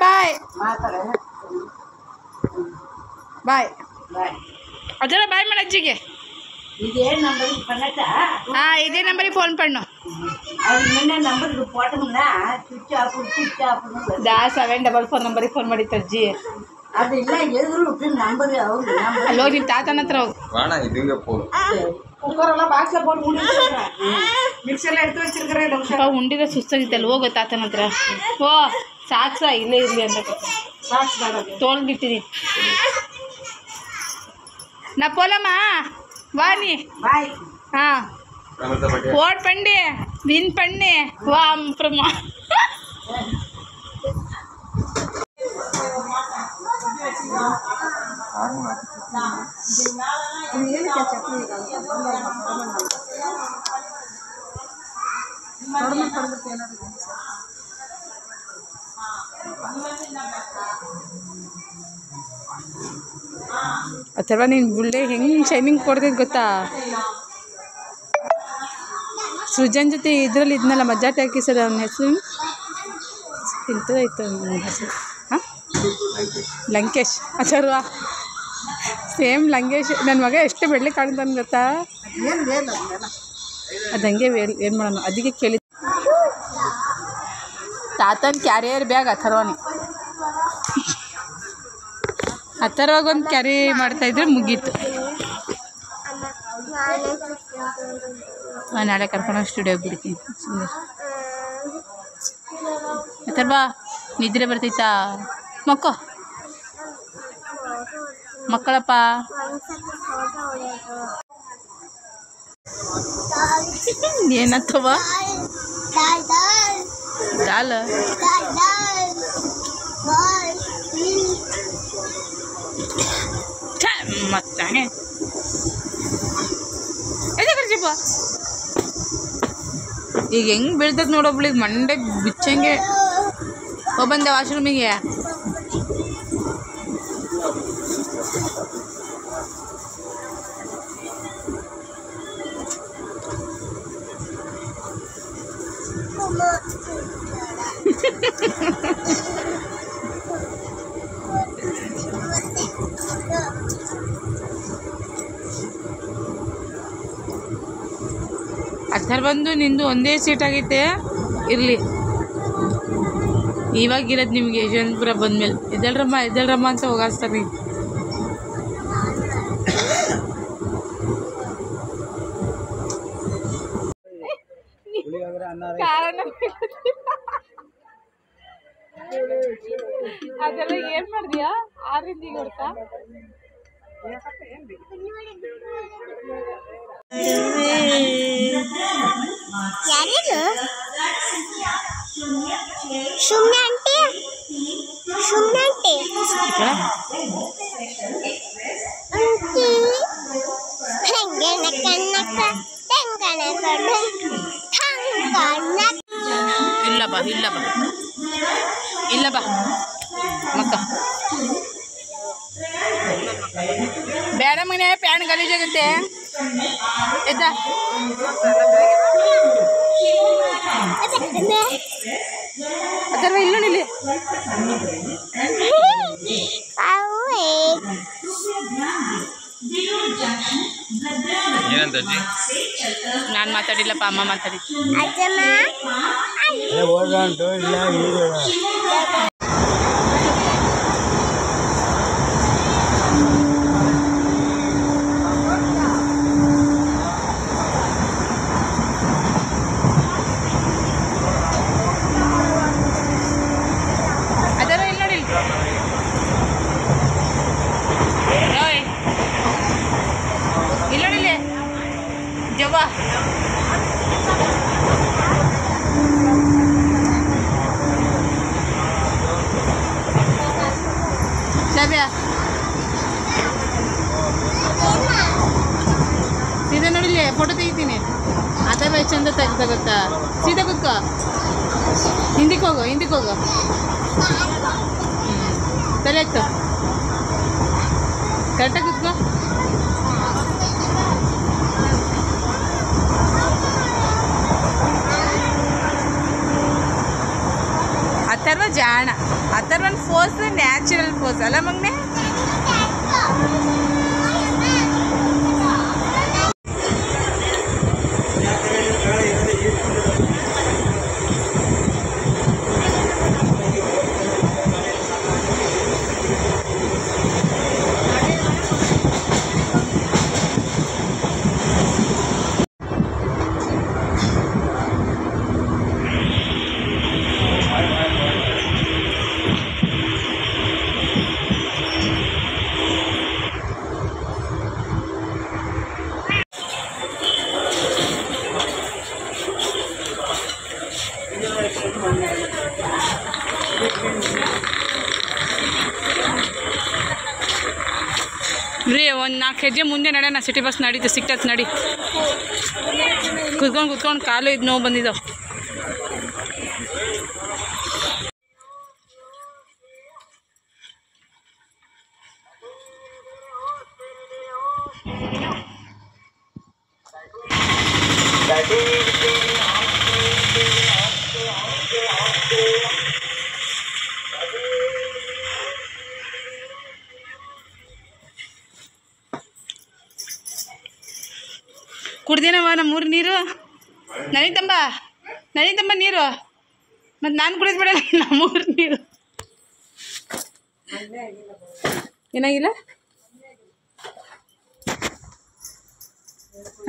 ಬಾಯ್ ಬಾಯ್ ಅದರ ಬಾಯ್ ಮಾಡ ಅಜ್ಜಿಗೆ ಇದೇ ನಂಬರಿಗೆ ಫೋನ್ ಪಣ್ಣು 744 ನಂಬರಿಗೆ ಫೋನ್ ಮಾಡಿತ್ತು ಅಜ್ಜಿ ಅಲ್ಲಿ ಹೋಗಿ ನಿಮ್ಮ ತಾತನ ಹತ್ರ ಉಂಡಿದ ಸುಸ್ತಾಗಿತ್ತಲ್ಲ ಹೋಗೋ ತಾತನ ಹತ್ರ ಓ ಸಾಕ್ಸ ಇಲ್ಲೇ ಇರಲಿ ಅಂತ ತೋಳ್ಗಿಟ್ಟಿದ್ದೀನಿ ನಾ ಪೋಲಮ್ಮ ವಾನಿ ಹಾಂ ಓಡ್ ಪಂಡಿ ವಿನ್ ಪಣ್ಣಿ ವಾ ಪ್ರಮ ಅಥವಾ ನೀನು ಬುಳ್ಳೆ ಹೆಂಗೆ ಶೈನಿಂಗ್ ಕೊಡ್ತೈತೆ ಗೊತ್ತಾ ಸೃಜನ್ ಜೊತೆ ಇದರಲ್ಲಿ ಇದನ್ನೆಲ್ಲ ಮಜ್ಜಾಟ ಹಾಕಿಸೋದು ಅವನ ಹೆಸರು ಇಂಥದ್ದಾಯ್ತು ನನ್ನ ಹೆಸರು ಹಾಂ ಲಂಕೇಶ್ ಅಥರ್ವ ಸೇಮ್ ಲಂಕೇಶ್ ನನ್ನ ಮಗ ಎಷ್ಟು ಬೆಳ್ಳಿ ಕಾಣ್ತಾನೆ ಗೊತ್ತಾ ಅದು ಹಂಗೆ ಏನು ಮಾಡೋಣ ಅದಕ್ಕೆ ಕೇಳಿ ತಾತನ ಕ್ಯಾರಿಯರ್ ಬ್ಯಾಗ್ ಅಥರ್ವಾಗೊಂದು ಕ್ಯಾರಿ ಮಾಡ್ತಾಯಿದ್ರೆ ಮುಗೀತು ನಾಳೆ ಕರ್ಕೊಂಡು ಸ್ಟುಡಿಯೋಗೆ ಬಿಡ್ತೀನಿ ಸುಮ್ಮನೆ ಅಥರ್ವಾ ನಿದ್ರೆ ಬರ್ತೈತಾ ಮಕ್ಕಳಪ್ಪ ಏನತ್ತವ ದಾಲ್ ಮತ್ತೆ ಈಗ ಹೆಂಗೆ ಬೀಳ್ತದೆ ನೋಡೊಬ್ಳಿಗೆ ಮಂಡೆ ಬಿಚ್ಚಂಗೆ ಬಂದೆ ವಾಶ್ರೂಮಿಗೆ ಅಥರ್ ಬಂದು ನಿಂದು ಒಂದೇ ಸೀಟ್ ಆಗೈತೆ ಇರಲಿ ಇವಾಗಿರೋದು ನಿಮಗೆ ಯಶವಂತಪುರ ಬಂದಮೇಲೆ ಎದ್ದೇಳ್ರಮ್ಮ ಅಂತ ಹೋಗಾಸ್ತಾರೆ ಅದೆಲ್ಲ ಏನು ಮಾಡಿದ್ಯಾ 6 ಹೊಡ್ತಾ ಯಾರಿದು ಸುಮ್ನೆ ಆಂಟಿ ಹೆಂಗನ ಕನ್ನಕ ತೆಂಗನ ಕಡು ಥಂಗನ ಇಲ್ಲ ಬಾ ಮಕ್ಕ ಬೇಡ ಮನೆ ಪ್ಯಾನ್ ಗಲೀಜಾಗುತ್ತೆ ಎದ್ದ ಅಥರ್ವ ಇಲ್ಲ ನಿಲ್ಲಿ ನಾನು ಮಾತಾಡಿಲ್ಲಪ್ಪ ಅಮ್ಮ ಮಾತಾಡಿ ಜವಾ ಶಾಬ್ಯಾ ಸೀದಾ ನೋಡಿಲಿ ಫೋಟೋ ತೆಗಿತೀನಿ ಅಥವಾ ಚಂದ ತೆಗ್ದಾಗುತ್ತಾ ಸೀದಾ ಕೂತ್ಕೋ ಹಿಂದಕ್ಕೆ ಹೋಗು ಸರಿ ಆಯ್ತು ಕರೆಕ್ಟಾಗಿ ಕೂತ್ಕೋ ಅಥರ್ವ ಜಾಣ ಆ ಥರ ಒಂದು ಪೋಸ್ ನ್ಯಾಚುರಲ್ ಪೋಸ್ ಅಲ್ಲ ಮಗನೆ. ರೀ ಒಂದು 4 ಹೆಜ್ಜೆ ಮುಂದೆ ನಡೆಯೋಣ. ಸಿಟಿ ಬಸ್ ನಡೀತು, ಸಿಕ್ತತ್ ನಡಿ. ಕುತ್ಕೊಂಡು ಕಾಲು ಇದು ನೋವು ಬಂದಿದ್ದಾವೆ. ಕುಡ್ದೇನವ ನಮ್ಮೂರು ನೀರು? ನಡೀತಂಬ ನೀರು. ಮತ್ತು ನಾನು ಕುಡಿದ್ ಬಿಡ ನಮ್ಮೂರು ನೀರು. ಏನಾಗಿಲ್ಲ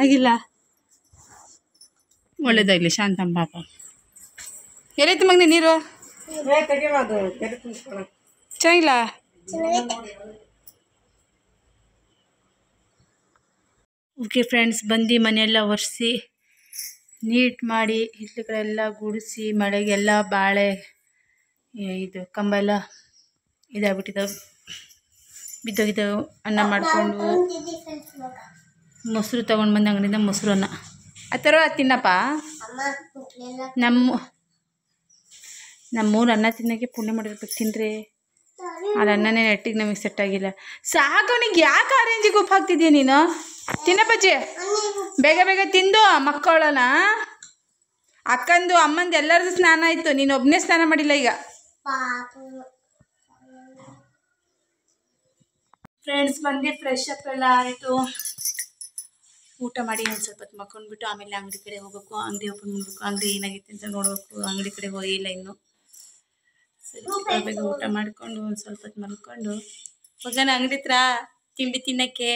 ಆಗಿಲ್ಲ. ಒಳ್ಳೇದಾಗಲಿ ಶಾಂತಮ್ಮ ಪಾಪ. ಎಲ್ಲೈತೆ ಮಗನೇ ನೀರು? ಚೆನ್ನಾಗಿಲ್ಲ. ಓಕೆ ಫ್ರೆಂಡ್ಸ್, ಬಂದು ಮನೆಯೆಲ್ಲ ಒರೆಸಿ ನೀಟ್ ಮಾಡಿ ಹಿತ್ತಲುಗಳೆಲ್ಲ ಗುಡಿಸಿ ಮಳೆಗೆಲ್ಲ ಬಾಳೆ ಇದು ಕಂಬ ಎಲ್ಲ ಇದಾಗ್ಬಿಟ್ಟಿದ್ದಾವೆ, ಬಿದ್ದೋಗಿದ್ದಾವೆ. ಅನ್ನ ಮಾಡಿಕೊಂಡು ಮೊಸರು ತೊಗೊಂಡು ಬಂದು ಅಂಗಡಿಯಿಂದ ಮೊಸರು ಅನ್ನ ಆ ಥರ ತಿನ್ನಪ್ಪ. ನಮ್ಮೂರು ಅನ್ನ ತಿನ್ನೋಕ್ಕೆ ಪುಣ್ಯ ಮಾಡಿರ್ಬೇಕು. ತಿನ್ರಿ. ಅದು ಅನ್ನನೇ ನೆಟ್ಟಿಗೆ ನಮಗೆ ಸೆಟ್ ಆಗಿಲ್ಲ. ಸಾಕು, ಅವನಿಗೆ ಯಾಕೆ ಆರೆಂಜಿಗೆ ಉಪ್ಪು ಹಾಕ್ತಿದ್ದೀಯ ನೀನು? ತಿನ್ನಪ್ಪಜ್ಜಿ, ಬೇಗ ಬೇಗ ತಿಂದು ಮಕ್ಕಳನ. ಅಕ್ಕಂದು ಅಮ್ಮಂದು ಎಲ್ಲರದು ಸ್ನಾನ ಆಯಿತು, ನೀನು ಒಬ್ಬನೇ ಸ್ನಾನ ಮಾಡಿಲ್ಲ ಈಗ. ಫ್ರೆಂಡ್ಸ್ ಬಂದು ಫ್ರೆಶ್ ಅಪ್ ಎಲ್ಲ ಆಯಿತು. ಊಟ ಮಾಡಿ ಒಂದು ಸ್ವಲ್ಪ ಹೊತ್ತು ಮಕ್ಕೊಂಡ್ಬಿಟ್ಟು ಆಮೇಲೆ ಅಂಗಡಿ ಕಡೆ ಹೋಗ್ಬೇಕು. ಅಂಗಡಿ ಓಪನ್ ಮಾಡಬೇಕು. ಅಂಗಡಿ ಏನಾಗಿತ್ತು ಅಂತ ನೋಡಬೇಕು. ಅಂಗಡಿ ಕಡೆ ಹೋಗಿಲ್ಲ ಇನ್ನು. ಸರಿ, ಬೇಗ ಊಟ ಮಾಡಿಕೊಂಡು ಒಂದು ಸ್ವಲ್ಪ ಹೊತ್ತು ಮಲ್ಕೊಂಡು ಹೋಗೋಣ ಅಂಗಡಿ ಹತ್ರ ತಿಂಡಿ ತಿನ್ನೋಕ್ಕೆ.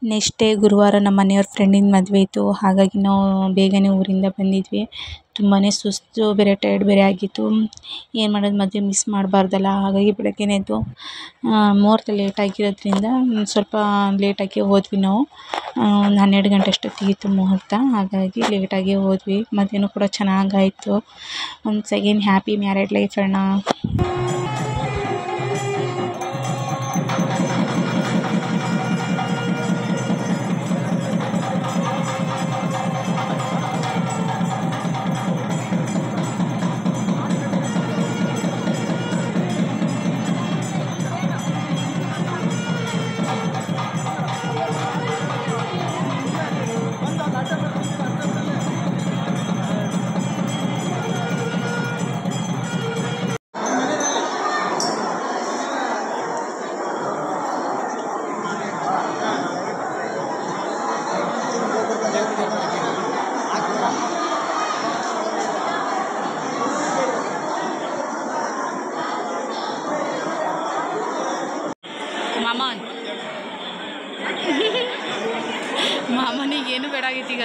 ನೆಕ್ಸ್ಟ್ ಡೇ ಗುರುವಾರ ನಮ್ಮ ಮನೆಯವ್ರ ಫ್ರೆಂಡಿನ ಮದುವೆ ಇತ್ತು. ಹಾಗಾಗಿ ನಾವು ಬೇಗನೆ ಊರಿಂದ ಬಂದಿದ್ವಿ. ತುಂಬಾ ಸುಸ್ತು, ಬೇರೆ ಟೈರ್ಡ್ ಬೇರೆ ಆಗಿತ್ತು. ಏನು ಮಾಡೋದು, ಮದುವೆ ಮಿಸ್ ಮಾಡಬಾರ್ದಲ್ಲ. ಹಾಗಾಗಿ ಬೆಳಗ್ಗೆನೇ ಎದ್ದು ಮುಹೂರ್ತ ಲೇಟ್ ಆಗಿರೋದ್ರಿಂದ ಸ್ವಲ್ಪ ಲೇಟಾಗಿ ಹೋದ್ವಿ ನಾವು. ಒಂದು 12 ಗಂಟೆ ಅಷ್ಟೊತ್ತಿಗಿತ್ತು ಮುಹೂರ್ತ. ಹಾಗಾಗಿ ಲೇಟಾಗಿ ಹೋದ್ವಿ. ಮದುವೆನೂ ಕೂಡ ಚೆನ್ನಾಗಾಯಿತು. Once again happy married life ಅಣ್ಣ. ಮಾಮನಿಗೇನು ಬೇಡ ಆಗೈತಿ ಈಗ.